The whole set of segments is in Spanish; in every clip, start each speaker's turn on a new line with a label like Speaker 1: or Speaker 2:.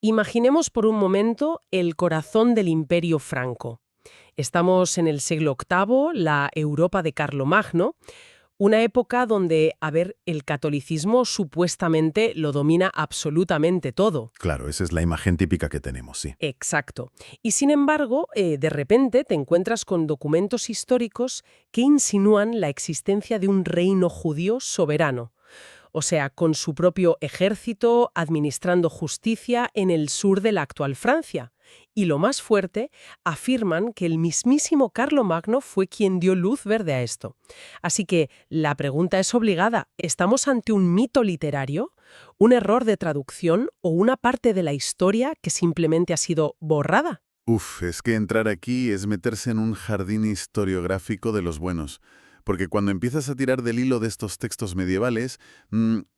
Speaker 1: Imaginemos por un momento el corazón del Imperio franco. Estamos en el siglo VIII, la Europa de Carlomagno, una época donde, el catolicismo supuestamente lo domina absolutamente todo.
Speaker 2: Claro, esa es la imagen típica que tenemos, sí.
Speaker 1: Exacto. Y sin embargo, de repente te encuentras con documentos históricos que insinúan la existencia de un reino judío soberano. O sea, con su propio ejército, administrando justicia en el sur de la actual Francia. Y lo más fuerte, afirman que el mismísimo Carlomagno fue quien dio luz verde a esto. Así que la pregunta es obligada. ¿Estamos ante un mito literario, un error de traducción o una parte de la historia que simplemente ha sido borrada?
Speaker 2: Uf, es que entrar aquí es meterse en un jardín historiográfico de los buenos. Porque cuando empiezas a tirar del hilo de estos textos medievales,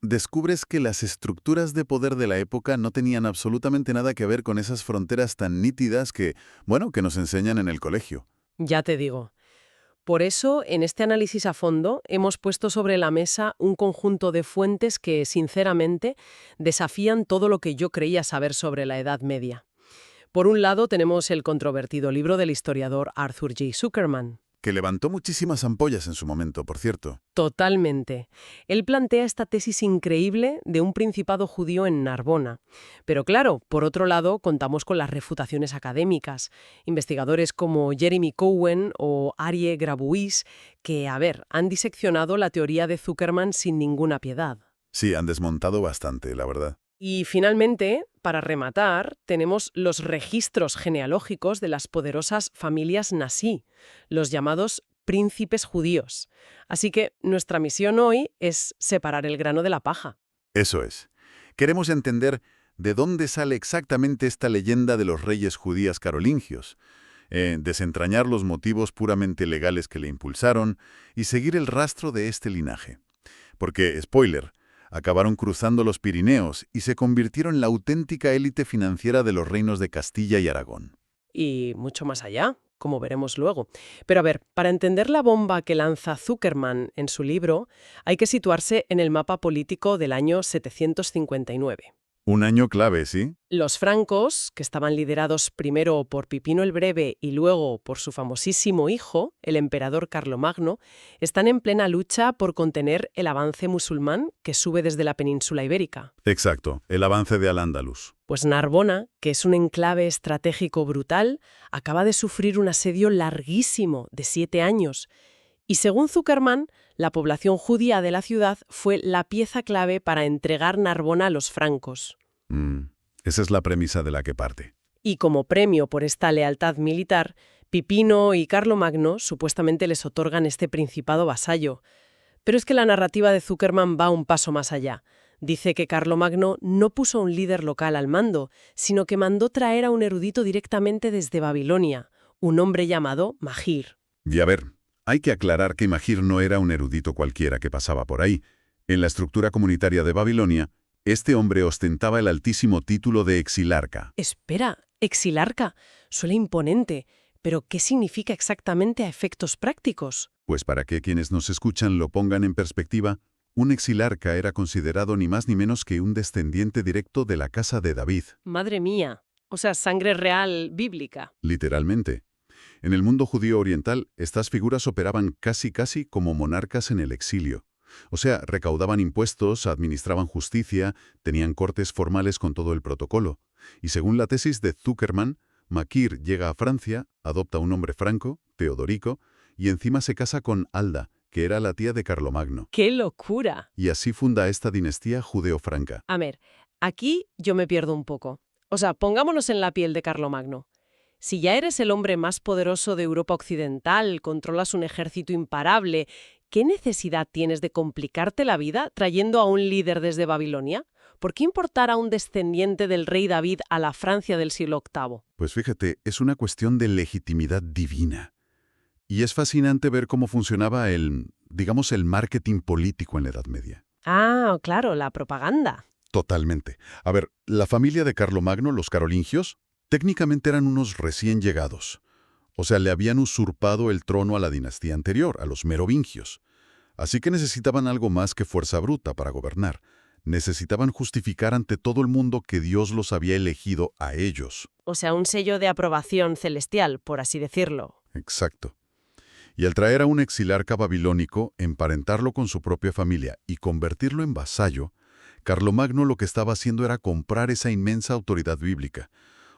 Speaker 2: descubres que las estructuras de poder de la época no tenían absolutamente nada que ver con esas fronteras tan nítidas que nos enseñan en el colegio.
Speaker 1: Ya te digo. Por eso, en este análisis a fondo, hemos puesto sobre la mesa un conjunto de fuentes que, sinceramente, desafían todo lo que yo creía saber sobre la Edad Media. Por un lado, tenemos el controvertido libro del historiador Arthur J. Zuckerman.
Speaker 2: Que levantó muchísimas ampollas en su momento, por cierto.
Speaker 1: Totalmente. Él plantea esta tesis increíble de un principado judío en Narbona. Pero claro, por otro lado, contamos con las refutaciones académicas. Investigadores como Jeremy Cohen o Arie Grabuis, que, han diseccionado la teoría de Zuckerman sin ninguna piedad.
Speaker 2: Sí, han desmontado bastante, la verdad.
Speaker 1: Y finalmente, para rematar, tenemos los registros genealógicos de las poderosas familias Nasí, los llamados príncipes judíos. Así que nuestra misión hoy es separar el grano de la paja.
Speaker 2: Eso es. Queremos entender de dónde sale exactamente esta leyenda de los reyes judías carolingios, desentrañar los motivos puramente legales que le impulsaron y seguir el rastro de este linaje. Porque, spoiler, acabaron cruzando los Pirineos y se convirtieron en la auténtica élite financiera de los reinos de Castilla y Aragón.
Speaker 1: Y mucho más allá, como veremos luego. Pero para entender la bomba que lanza Zuckerman en su libro, hay que situarse en el mapa político del año 759.
Speaker 2: Un año clave, ¿sí?
Speaker 1: Los francos, que estaban liderados primero por Pipino el Breve y luego por su famosísimo hijo, el emperador Carlomagno, están en plena lucha por contener el avance musulmán que sube desde la península ibérica.
Speaker 2: Exacto, el avance de Al-Ándalus.
Speaker 1: Pues Narbona, que es un enclave estratégico brutal, acaba de sufrir un asedio larguísimo de 7 años. Y según Zuckerman, la población judía de la ciudad fue la pieza clave para entregar Narbona a los francos.
Speaker 2: Esa es la premisa de la que parte.
Speaker 1: Y como premio por esta lealtad militar, Pipino y Carlomagno supuestamente les otorgan este principado vasallo. Pero es que la narrativa de Zuckerman va un paso más allá. Dice que Carlomagno no puso a un líder local al mando, sino que mandó traer a un erudito directamente desde Babilonia, un hombre llamado Magir.
Speaker 2: Y hay que aclarar que Magir no era un erudito cualquiera que pasaba por ahí. En la estructura comunitaria de Babilonia, este hombre ostentaba el altísimo título de exilarca.
Speaker 1: Espera, exilarca. Suena imponente. ¿Pero qué significa exactamente a efectos prácticos?
Speaker 2: Pues para que quienes nos escuchan lo pongan en perspectiva, un exilarca era considerado ni más ni menos que un descendiente directo de la casa de David.
Speaker 1: Madre mía. O sea, sangre real bíblica.
Speaker 2: Literalmente. En el mundo judío oriental, estas figuras operaban casi como monarcas en el exilio. O sea, recaudaban impuestos, administraban justicia, tenían cortes formales con todo el protocolo. Y según la tesis de Zuckerman, Magir llega a Francia, adopta un nombre franco, Teodorico, y encima se casa con Alda, que era la tía de Carlomagno.
Speaker 1: ¡Qué locura!
Speaker 2: Y así funda esta dinastía judeo-franca.
Speaker 1: Aquí yo me pierdo un poco. O sea, pongámonos en la piel de Carlomagno. Si ya eres el hombre más poderoso de Europa Occidental, controlas un ejército imparable, ¿qué necesidad tienes de complicarte la vida trayendo a un líder desde Babilonia? ¿Por qué importar a un descendiente del rey David a la Francia del siglo VIII?
Speaker 2: Pues fíjate, es una cuestión de legitimidad divina. Y es fascinante ver cómo funcionaba el marketing político en la Edad Media.
Speaker 1: Ah, claro, la propaganda.
Speaker 2: Totalmente. La familia de Carlomagno, los carolingios, técnicamente eran unos recién llegados. O sea, le habían usurpado el trono a la dinastía anterior, a los merovingios. Así que necesitaban algo más que fuerza bruta para gobernar. Necesitaban justificar ante todo el mundo que Dios los había elegido a ellos.
Speaker 1: O sea, un sello de aprobación celestial, por así decirlo.
Speaker 2: Exacto. Y al traer a un exilarca babilónico, emparentarlo con su propia familia y convertirlo en vasallo, Carlomagno lo que estaba haciendo era comprar esa inmensa autoridad bíblica.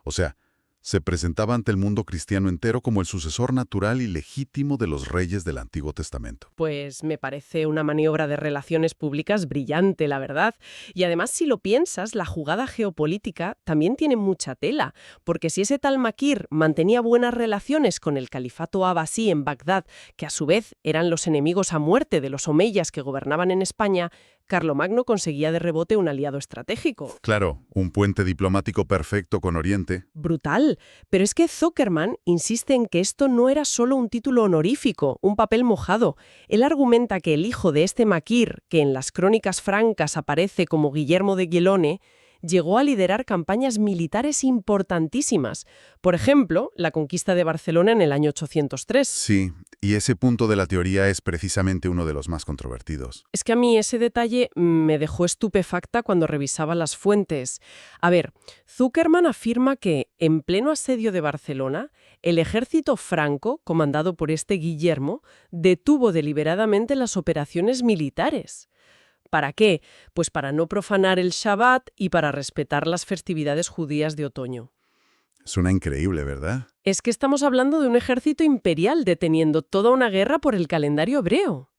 Speaker 2: O sea, se presentaba ante el mundo cristiano entero como el sucesor natural y legítimo de los reyes del Antiguo Testamento.
Speaker 1: Pues me parece una maniobra de relaciones públicas brillante, la verdad. Y además, si lo piensas, la jugada geopolítica también tiene mucha tela, porque si ese tal Makir mantenía buenas relaciones con el califato abasí en Bagdad, que a su vez eran los enemigos a muerte de los omeyas que gobernaban en España, Carlomagno conseguía de rebote un aliado estratégico.
Speaker 2: Claro, un puente diplomático perfecto con Oriente.
Speaker 1: Brutal. Pero es que Zuckerman insiste en que esto no era solo un título honorífico, un papel mojado. Él argumenta que el hijo de este Makir, que en las crónicas francas aparece como Guillermo de Guilone, llegó a liderar campañas militares importantísimas. Por ejemplo, la conquista de Barcelona en el año 803.
Speaker 2: Sí, y ese punto de la teoría es precisamente uno de los más controvertidos.
Speaker 1: Es que a mí ese detalle me dejó estupefacta cuando revisaba las fuentes. A ver, Zuckerman afirma que, en pleno asedio de Barcelona, el ejército franco, comandado por este Guillermo, detuvo deliberadamente las operaciones militares. ¿Para qué? Pues para no profanar el Shabbat y para respetar las festividades judías de otoño.
Speaker 2: Suena increíble, ¿verdad?
Speaker 1: Es que estamos hablando de un ejército imperial deteniendo toda una guerra por el calendario hebreo.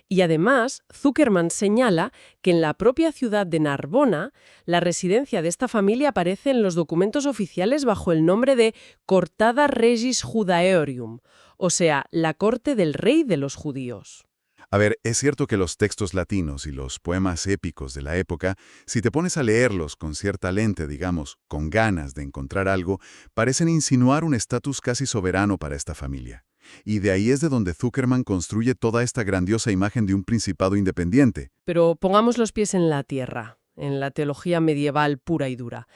Speaker 1: Y además, Zuckerman señala que en la propia ciudad de Narbona, la residencia de esta familia aparece en los documentos oficiales bajo el nombre de Cortada Regis Judaeorum, o sea, la corte del rey de los judíos.
Speaker 2: A ver, es cierto que los textos latinos y los poemas épicos de la época, si te pones a leerlos con cierta lente, digamos, con ganas de encontrar algo, parecen insinuar un estatus casi soberano para esta familia. Y de ahí es de donde Zuckerman construye toda esta grandiosa imagen de un principado independiente.
Speaker 1: Pero pongamos los pies en la tierra, en la teología medieval pura y dura.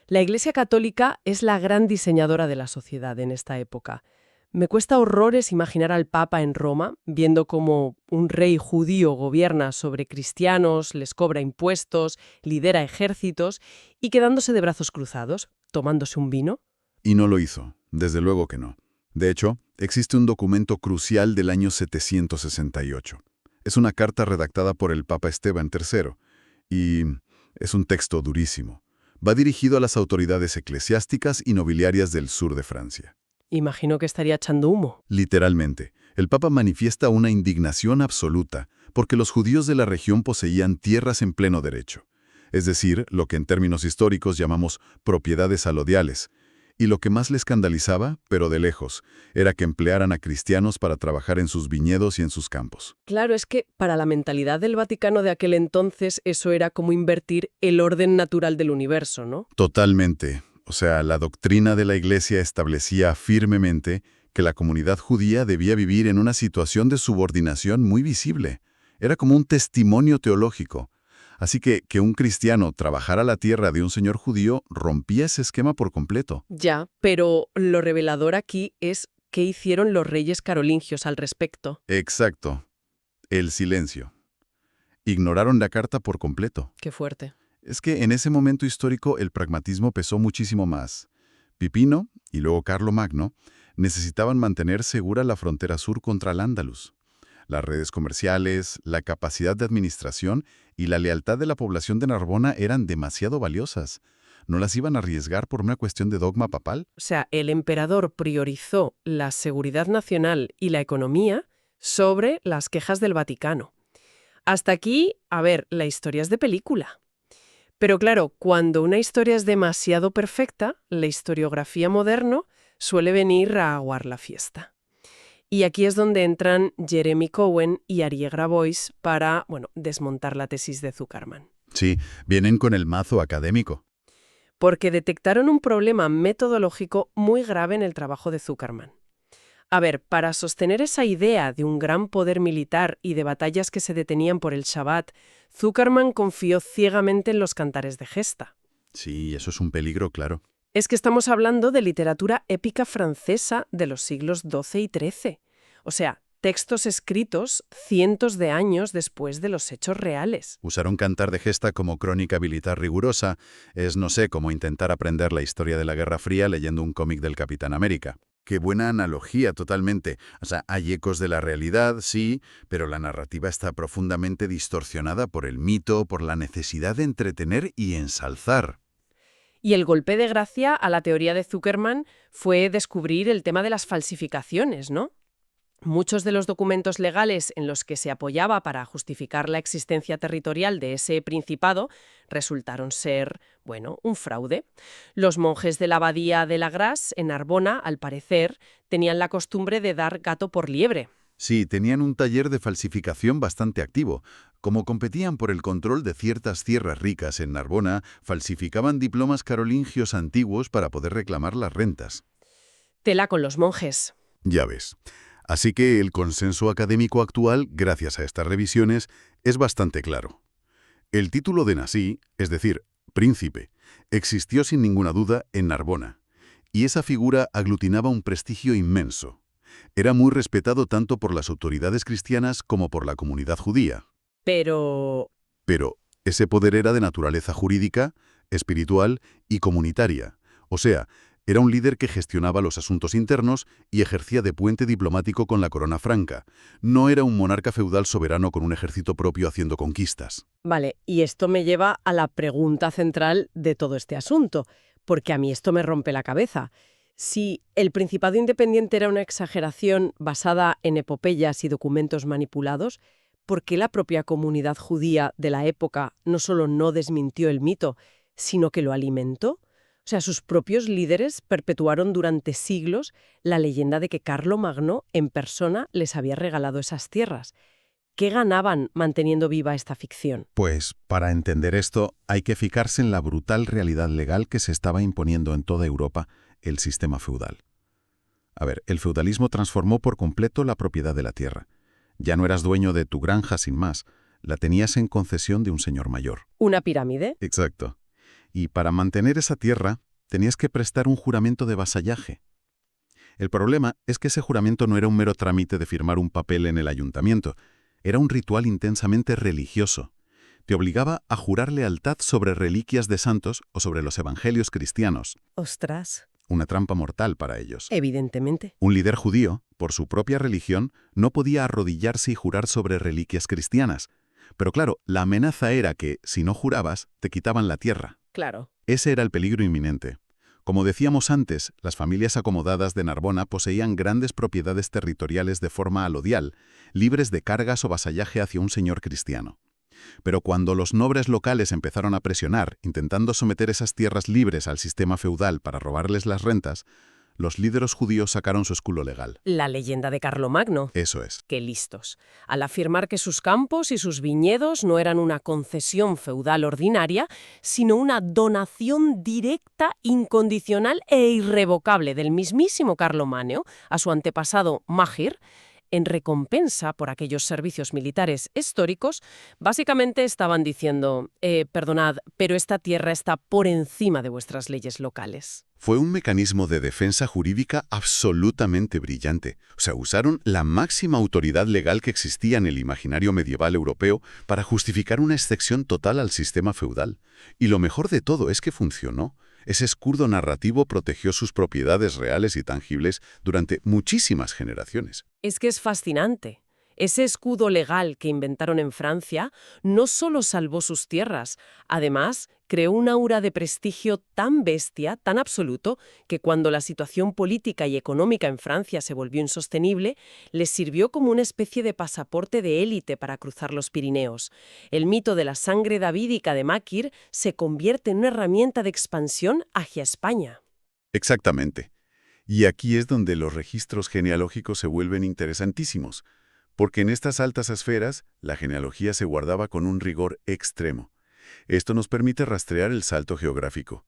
Speaker 1: La Iglesia Católica es la gran diseñadora de la sociedad en esta época. Me cuesta horrores imaginar al Papa en Roma, viendo cómo un rey judío gobierna sobre cristianos, les cobra impuestos, lidera ejércitos y quedándose de brazos cruzados, tomándose un vino.
Speaker 2: Y no lo hizo, desde luego que no. De hecho, existe un documento crucial del año 768. Es una carta redactada por el Papa Esteban III, y es un texto durísimo. Va dirigido a las autoridades eclesiásticas y nobiliarias del sur de Francia.
Speaker 1: Imagino que estaría echando humo.
Speaker 2: Literalmente, el Papa manifiesta una indignación absoluta porque los judíos de la región poseían tierras en pleno derecho, es decir, lo que en términos históricos llamamos propiedades alodiales, y lo que más le escandalizaba, pero de lejos, era que emplearan a cristianos para trabajar en sus viñedos y en sus campos.
Speaker 1: Claro, es que para la mentalidad del Vaticano de aquel entonces eso era como invertir el orden natural del universo, ¿no?
Speaker 2: Totalmente. O sea, la doctrina de la Iglesia establecía firmemente que la comunidad judía debía vivir en una situación de subordinación muy visible. Era como un testimonio teológico. Así que un cristiano trabajara la tierra de un señor judío rompía ese esquema por completo.
Speaker 1: Ya, pero lo revelador aquí es qué hicieron los reyes carolingios al respecto.
Speaker 2: Exacto. El silencio. Ignoraron la carta por completo.
Speaker 1: Qué fuerte.
Speaker 2: Es que en ese momento histórico el pragmatismo pesó muchísimo más. Pipino, y luego Carlomagno, necesitaban mantener segura la frontera sur contra al-Ándalus. Las redes comerciales, la capacidad de administración y la lealtad de la población de Narbona eran demasiado valiosas. ¿No las iban a arriesgar por una cuestión de dogma papal?
Speaker 1: O sea, el emperador priorizó la seguridad nacional y la economía sobre las quejas del Vaticano. Hasta aquí, a ver, la historia es de película. Pero claro, cuando una historia es demasiado perfecta, la historiografía moderna suele venir a aguar la fiesta. Y aquí es donde entran Jeremy Cohen y Arie Grabois para, desmontar la tesis de Zuckerman.
Speaker 2: Sí, vienen con el mazo académico.
Speaker 1: Porque detectaron un problema metodológico muy grave en el trabajo de Zuckerman. A ver, para sostener esa idea de un gran poder militar y de batallas que se detenían por el Shabbat, Zuckerman confió ciegamente en los cantares de gesta.
Speaker 2: Sí, eso es un peligro, claro.
Speaker 1: Es que estamos hablando de literatura épica francesa de los siglos XII y XIII. O sea, textos escritos cientos de años después de los hechos reales.
Speaker 2: Usar un cantar de gesta como crónica militar rigurosa es, no sé, como intentar aprender la historia de la Guerra Fría leyendo un cómic del Capitán América. Qué buena analogía, totalmente. O sea, hay ecos de la realidad, sí, pero la narrativa está profundamente distorsionada por el mito, por la necesidad de entretener y ensalzar.
Speaker 1: Y el golpe de gracia a la teoría de Zuckerman fue descubrir el tema de las falsificaciones, ¿no? Muchos de los documentos legales en los que se apoyaba para justificar la existencia territorial de ese principado resultaron ser, bueno, un fraude. Los monjes de la abadía de la Grasse, en Narbona, al parecer, tenían la costumbre de dar gato por liebre.
Speaker 2: Sí, tenían un taller de falsificación bastante activo. Como competían por el control de ciertas tierras ricas en Narbona, falsificaban diplomas carolingios antiguos para poder reclamar las rentas.
Speaker 1: Tela con los monjes.
Speaker 2: Ya ves. Así que el consenso académico actual, gracias a estas revisiones, es bastante claro. El título de Nasí, es decir, príncipe, existió sin ninguna duda en Narbona, y esa figura aglutinaba un prestigio inmenso. Era muy respetado tanto por las autoridades cristianas como por la comunidad judía.
Speaker 1: Pero
Speaker 2: Pero ese poder era de naturaleza jurídica, espiritual y comunitaria. O sea, era un líder que gestionaba los asuntos internos y ejercía de puente diplomático con la corona franca. No era un monarca feudal soberano con un ejército propio haciendo conquistas.
Speaker 1: vale, y esto me lleva a la pregunta central de todo este asunto, porque a mí esto me rompe la cabeza. Si el Principado Independiente era una exageración basada en epopeyas y documentos manipulados, ¿por qué la propia comunidad judía de la época no solo no desmintió el mito, sino que lo alimentó? O sea, sus propios líderes perpetuaron durante siglos la leyenda de que Carlomagno en persona les había regalado esas tierras. ¿Qué ganaban manteniendo viva esta ficción?
Speaker 3: Pues, para entender esto, hay que fijarse en la brutal realidad legal que se estaba imponiendo en toda Europa, el sistema feudal. A ver, el feudalismo transformó por completo la propiedad de la tierra. Ya no eras dueño de tu granja sin más, la tenías en concesión de un señor mayor.
Speaker 1: ¿Una pirámide?
Speaker 3: Exacto. Y para mantener esa tierra, tenías que prestar un juramento de vasallaje. El problema es que ese juramento no era un mero trámite de firmar un papel en el ayuntamiento, era un ritual intensamente religioso. Te obligaba a jurar lealtad sobre reliquias de santos o sobre los evangelios cristianos.
Speaker 1: Ostras,
Speaker 3: Una trampa mortal para ellos.
Speaker 1: evidentemente.
Speaker 3: Un líder judío, por su propia religión, no podía arrodillarse y jurar sobre reliquias cristianas. Pero claro, la amenaza era que, si no jurabas, te quitaban la tierra.
Speaker 1: Claro.
Speaker 3: Ese era el peligro inminente. Como decíamos antes, las familias acomodadas de Narbona poseían grandes propiedades territoriales de forma alodial, libres de cargas o vasallaje hacia un señor cristiano. Pero cuando los nobles locales empezaron a presionar, intentando someter esas tierras libres al sistema feudal para robarles las rentas, los líderes judíos sacaron su escudo legal.
Speaker 1: La leyenda de Carlomagno.
Speaker 3: Eso es.
Speaker 1: Qué listos. Al afirmar que sus campos y sus viñedos no eran una concesión feudal ordinaria, sino una donación directa, incondicional e irrevocable del mismísimo Carlomagno a su antepasado Magir, en recompensa por aquellos servicios militares históricos, básicamente estaban diciendo, perdonad, pero esta tierra está por encima de vuestras leyes locales.
Speaker 2: Fue un mecanismo de defensa jurídica absolutamente brillante. O sea, usaron la máxima autoridad legal que existía en el imaginario medieval europeo para justificar una excepción total al sistema feudal. Y lo mejor de todo es que funcionó. Ese escudo narrativo protegió sus propiedades reales y tangibles durante muchísimas generaciones.
Speaker 1: Es que es fascinante. Ese escudo legal que inventaron en Francia no solo salvó sus tierras, además creó un aura de prestigio tan bestia, tan absoluto, que cuando la situación política y económica en Francia se volvió insostenible, les sirvió como una especie de pasaporte de élite para cruzar los Pirineos. El mito de la sangre davídica de Máquir se convierte en una herramienta de expansión hacia España.
Speaker 2: Exactamente. Y aquí es donde los registros genealógicos se vuelven interesantísimos, porque en estas altas esferas la genealogía se guardaba con un rigor extremo. Esto nos permite rastrear el salto geográfico.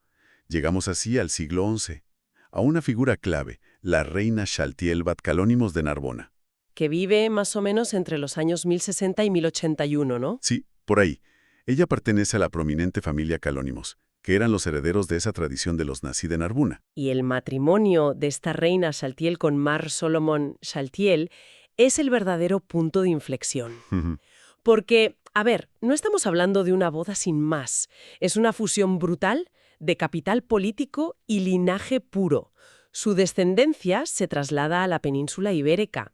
Speaker 2: Llegamos así al siglo XI, a una figura clave, la reina Chaltiel Bat Calónimos de Narbona.
Speaker 1: Que vive más o menos entre los años 1060 y 1081, ¿no?
Speaker 2: Sí, por ahí. Ella pertenece a la prominente familia Calónimos, que eran los herederos de esa tradición de los Nasí de Narbona.
Speaker 1: Y el matrimonio de esta reina Chaltiel con Mar Solomon Chaltiel es el verdadero punto de inflexión.
Speaker 2: Ujú.
Speaker 1: Porque, a ver, no estamos hablando de una boda sin más. Es una fusión brutal de capital político y linaje puro. Su descendencia se traslada a la península ibérica.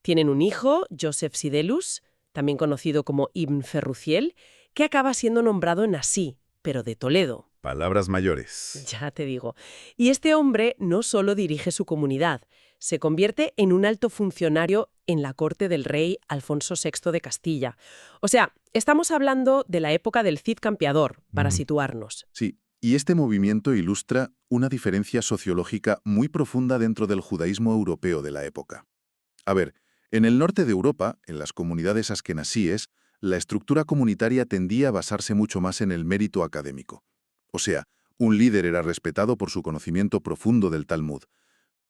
Speaker 1: Tienen un hijo, Joseph Sidelus, también conocido como Ibn Ferruciel, que acaba siendo nombrado Nasí, pero de Toledo.
Speaker 2: Palabras mayores.
Speaker 1: Ya te digo. Y este hombre no solo dirige su comunidad, se convierte en un alto funcionario en la corte del rey Alfonso VI de Castilla. O sea, estamos hablando de la época del Cid Campeador, para situarnos.
Speaker 4: Sí, y este movimiento ilustra una diferencia sociológica muy profunda dentro del judaísmo europeo de la época. A ver, en el norte de Europa, en las comunidades askenasíes, la estructura comunitaria tendía a basarse mucho más en el mérito académico. O sea, un líder era respetado por su conocimiento profundo del Talmud.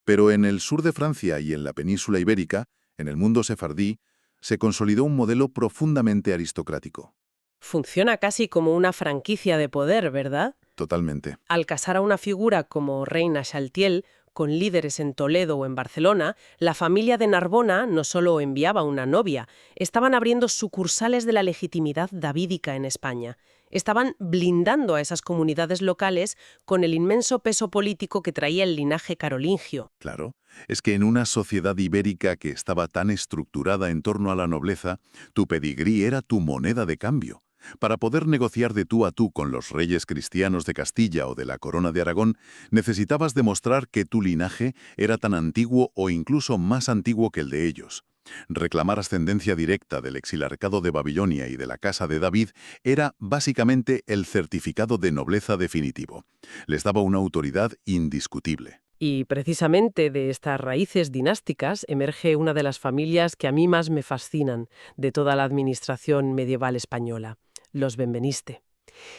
Speaker 4: Pero en el sur de Francia y en la península ibérica, en el mundo sefardí, se consolidó un modelo profundamente aristocrático.
Speaker 1: Funciona casi como una franquicia de poder, ¿verdad?
Speaker 4: Totalmente.
Speaker 1: Al casar a una figura como Reina Chaltiel, con líderes en Toledo o en Barcelona, la familia de Narbona no solo enviaba una novia, estaban abriendo sucursales de la legitimidad davídica en España. Estaban blindando a esas comunidades locales con el inmenso peso político que traía el linaje carolingio.
Speaker 4: Claro, es que en una sociedad ibérica que estaba tan estructurada en torno a la nobleza, tu pedigrí era tu moneda de cambio. Para poder negociar de tú a tú con los reyes cristianos de Castilla o de la Corona de Aragón, necesitabas demostrar que tu linaje era tan antiguo o incluso más antiguo que el de ellos. Reclamar ascendencia directa del exilarcado de Babilonia y de la casa de David era básicamente el certificado de nobleza definitivo. Les daba una autoridad indiscutible.
Speaker 1: Y precisamente de estas raíces dinásticas emerge una de las familias que a mí más me fascinan de toda la administración medieval española, los Benveniste.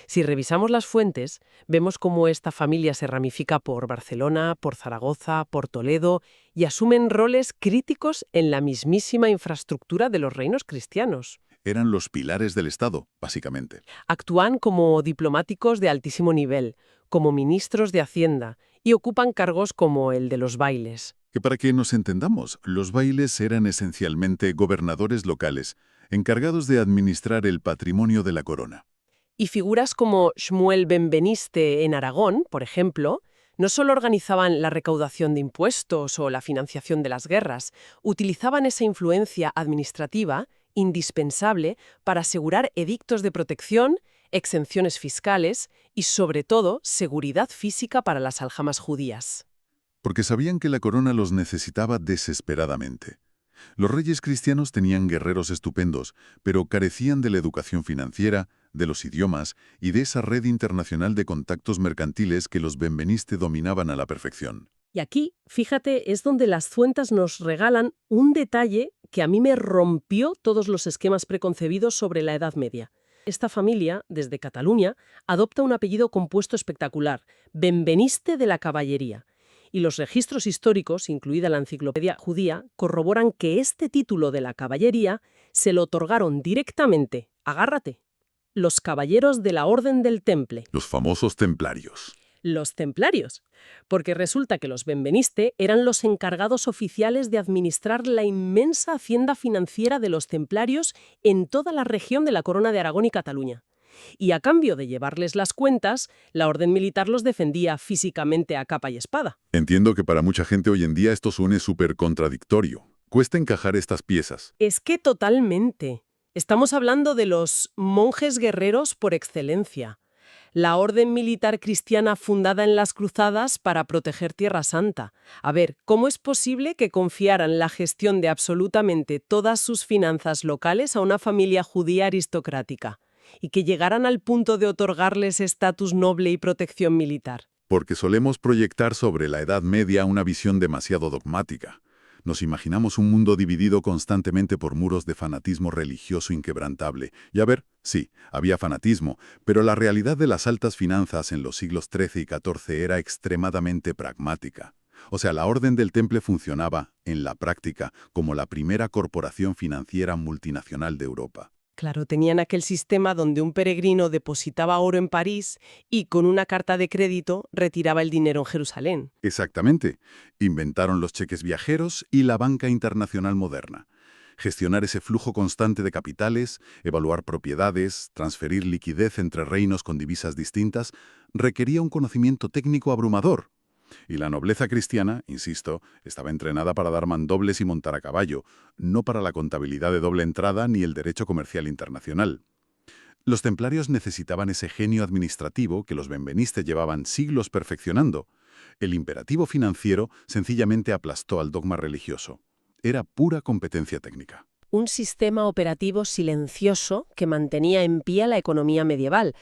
Speaker 1: Si revisamos las fuentes, vemos cómo esta familia se ramifica por Barcelona, por Zaragoza, por Toledo y asumen roles críticos en la mismísima infraestructura de los reinos cristianos.
Speaker 4: Eran los pilares del Estado, básicamente.
Speaker 1: Actúan como diplomáticos de altísimo nivel, como ministros de Hacienda, y ocupan cargos como el de los bailes.
Speaker 4: Que para que nos entendamos, los bailes eran esencialmente gobernadores locales, encargados de administrar el patrimonio de la corona.
Speaker 1: Y figuras como Shmuel Benveniste en Aragón, por ejemplo, no solo organizaban la recaudación de impuestos o la financiación de las guerras, utilizaban esa influencia administrativa indispensable para asegurar edictos de protección, exenciones fiscales y, sobre todo, seguridad física para las aljamas judías.
Speaker 4: Porque sabían que la corona los necesitaba desesperadamente. Los reyes cristianos tenían guerreros estupendos, pero carecían de la educación financiera, de los idiomas y de esa red internacional de contactos mercantiles que los Benveniste dominaban a la perfección.
Speaker 1: Y aquí, fíjate, es donde las fuentes nos regalan un detalle que a mí me rompió todos los esquemas preconcebidos sobre la Edad Media. Esta familia, desde Cataluña, adopta un apellido compuesto espectacular, Benveniste de la Caballería. Y los registros históricos, incluida la enciclopedia judía, corroboran que este título de la caballería se lo otorgaron directamente, agárrate, los caballeros de la Orden del Temple,
Speaker 4: Los famosos templarios.
Speaker 1: los templarios, porque resulta que los Benveniste eran los encargados oficiales de administrar la inmensa hacienda financiera de los templarios en toda la región de la Corona de Aragón y Cataluña. Y a cambio de llevarles las cuentas, la orden militar los defendía físicamente a capa y espada.
Speaker 4: Entiendo que para mucha gente hoy en día esto suene súper contradictorio. Cuesta encajar estas piezas.
Speaker 1: Es que totalmente. Estamos hablando de los monjes guerreros por excelencia. La orden militar cristiana fundada en las cruzadas para proteger Tierra Santa. A ver, ¿cómo es posible que confiaran la gestión de absolutamente todas sus finanzas locales a una familia judía aristocrática? Y que llegaran al punto de otorgarles estatus noble y protección militar.
Speaker 4: Porque solemos proyectar sobre la Edad Media una visión demasiado dogmática. Nos imaginamos un mundo dividido constantemente por muros de fanatismo religioso inquebrantable. Y a ver, sí, había fanatismo, pero la realidad de las altas finanzas en los siglos XIII y XIV era extremadamente pragmática. O sea, la Orden del Temple funcionaba, en la práctica, como la primera corporación financiera multinacional de Europa.
Speaker 1: Claro, tenían aquel sistema donde un peregrino depositaba oro en París y con una carta de crédito retiraba el dinero en Jerusalén.
Speaker 4: Exactamente. Inventaron los cheques viajeros y la banca internacional moderna. Gestionar ese flujo constante de capitales, evaluar propiedades, transferir liquidez entre reinos con divisas distintas, requería un conocimiento técnico abrumador. Y la nobleza cristiana, insisto, estaba entrenada para dar mandobles y montar a caballo, no para la contabilidad de doble entrada ni el derecho comercial internacional. Los templarios necesitaban ese genio administrativo que los benveniste llevaban siglos perfeccionando. El imperativo financiero sencillamente aplastó al dogma religioso. Era pura competencia técnica.
Speaker 1: Un sistema operativo silencioso que mantenía en pie la economía medieval.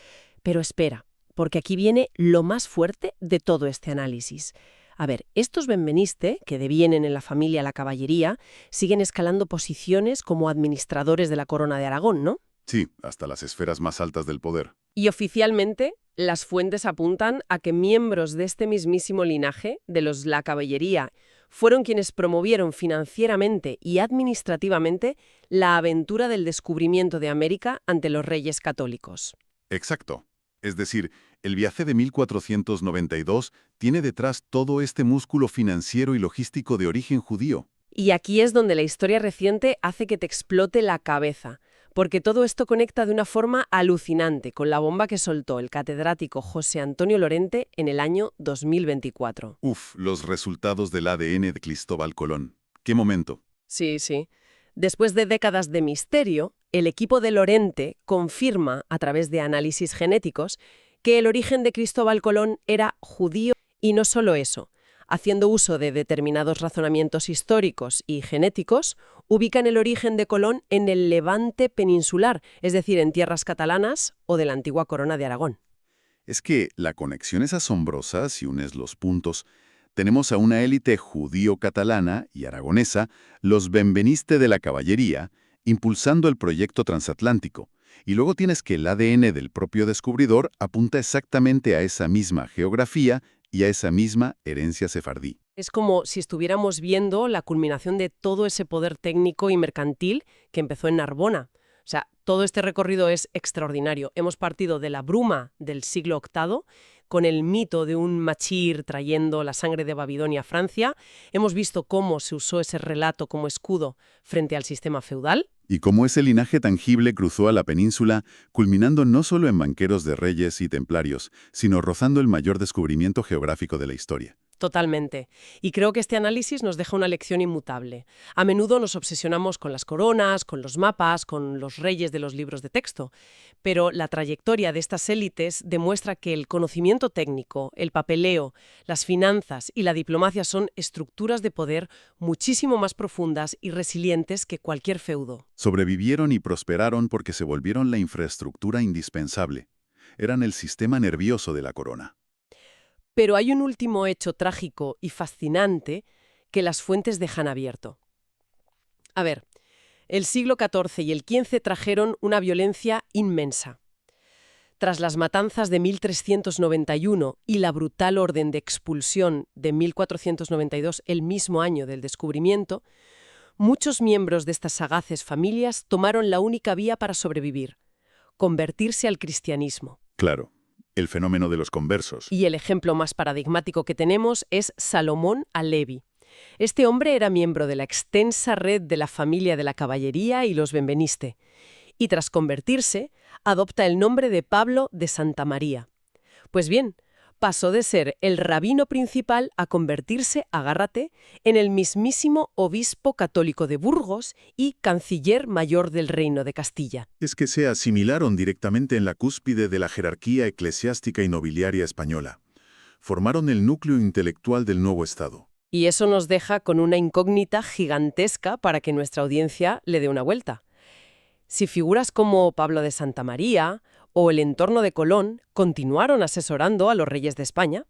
Speaker 1: Pero espera, porque aquí viene lo más fuerte de todo este análisis. A ver, estos benveniste, que devienen en la familia la caballería, siguen escalando posiciones como administradores de la corona de Aragón, ¿no?
Speaker 4: Sí, hasta las esferas más altas del poder.
Speaker 1: Y oficialmente, las fuentes apuntan a que miembros de este mismísimo linaje, de los la caballería, fueron quienes promovieron financieramente y administrativamente la aventura del descubrimiento de América ante los reyes católicos.
Speaker 4: Exacto. Es decir, el viaje de 1492 tiene detrás todo este músculo financiero y logístico de origen judío.
Speaker 1: Y aquí es donde la historia reciente hace que te explote la cabeza, porque todo esto conecta de una forma alucinante con la bomba que soltó el catedrático José Antonio Lorente en el año 2024.
Speaker 4: Los resultados del ADN de Cristóbal Colón. ¡Qué momento!
Speaker 1: Sí, sí. Después de décadas de misterio, el equipo de Lorente confirma, a través de análisis genéticos, que el origen de Cristóbal Colón era judío y no solo eso. Haciendo uso de determinados razonamientos históricos y genéticos, ubican el origen de Colón en el Levante peninsular, es decir, en tierras catalanas o de la antigua corona de Aragón.
Speaker 4: Es que la conexión es asombrosa si unes los puntos. Tenemos a una élite judío-catalana y aragonesa, los benveniste de la caballería, impulsando el proyecto transatlántico. Y luego tienes que el ADN del propio descubridor apunta exactamente a esa misma geografía y a esa misma herencia sefardí.
Speaker 1: Es como si estuviéramos viendo la culminación de todo ese poder técnico y mercantil que empezó en Narbona. O sea, todo este recorrido es extraordinario. Hemos partido de la bruma del siglo VIII, con el mito de un machir trayendo la sangre de Babilonia a Francia. Hemos visto cómo se usó ese relato como escudo frente al sistema feudal.
Speaker 4: Y cómo ese linaje tangible cruzó a la península, culminando no solo en banqueros de reyes y templarios, sino rozando el mayor descubrimiento geográfico de la historia.
Speaker 1: Totalmente. Y creo que este análisis nos deja una lección inmutable. A menudo nos obsesionamos con las coronas, con los mapas, con los reyes de los libros de texto. Pero la trayectoria de estas élites demuestra que el conocimiento técnico, el papeleo, las finanzas y la diplomacia son estructuras de poder muchísimo más profundas y resilientes que cualquier feudo.
Speaker 4: Sobrevivieron y prosperaron porque se volvieron la infraestructura indispensable. Eran el sistema nervioso de la corona.
Speaker 1: Pero hay un último hecho trágico y fascinante que las fuentes dejan abierto. A ver, el siglo XIV y el XV trajeron una violencia inmensa. Tras las matanzas de 1391 y la brutal orden de expulsión de 1492, el mismo año del descubrimiento, muchos miembros de estas sagaces familias tomaron la única vía para sobrevivir: convertirse al cristianismo.
Speaker 4: Claro. El fenómeno de los conversos.
Speaker 1: Y el ejemplo más paradigmático que tenemos es Salomón Alevi. Este hombre era miembro de la extensa red de la familia de la caballería y los benveniste, y tras convertirse, adopta el nombre de Pablo de Santa María. Pues bien, pasó de ser el rabino principal a convertirse, agárrate, en el mismísimo obispo católico de Burgos y canciller mayor del Reino de Castilla.
Speaker 5: Es que se asimilaron directamente en la cúspide de la jerarquía eclesiástica y nobiliaria española. Formaron el núcleo intelectual del nuevo Estado.
Speaker 1: Y eso nos deja con una incógnita gigantesca para que nuestra audiencia le dé una vuelta. Si figuras como Pablo de Santa María o el entorno de Colón continuaron asesorando a los reyes de España,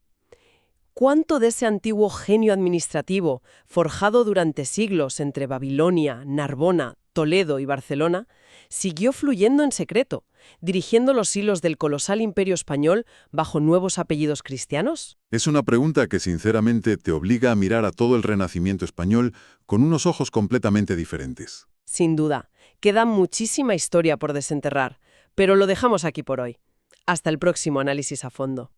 Speaker 1: ¿cuánto de ese antiguo genio administrativo, forjado durante siglos entre Babilonia, Narbona, Toledo y Barcelona, siguió fluyendo en secreto, dirigiendo los hilos del colosal imperio español bajo nuevos apellidos cristianos?
Speaker 5: Es una pregunta que sinceramente te obliga a mirar a todo el Renacimiento español con unos ojos completamente diferentes.
Speaker 1: Sin duda, queda muchísima historia por desenterrar, pero lo dejamos aquí por hoy. Hasta el próximo análisis a fondo.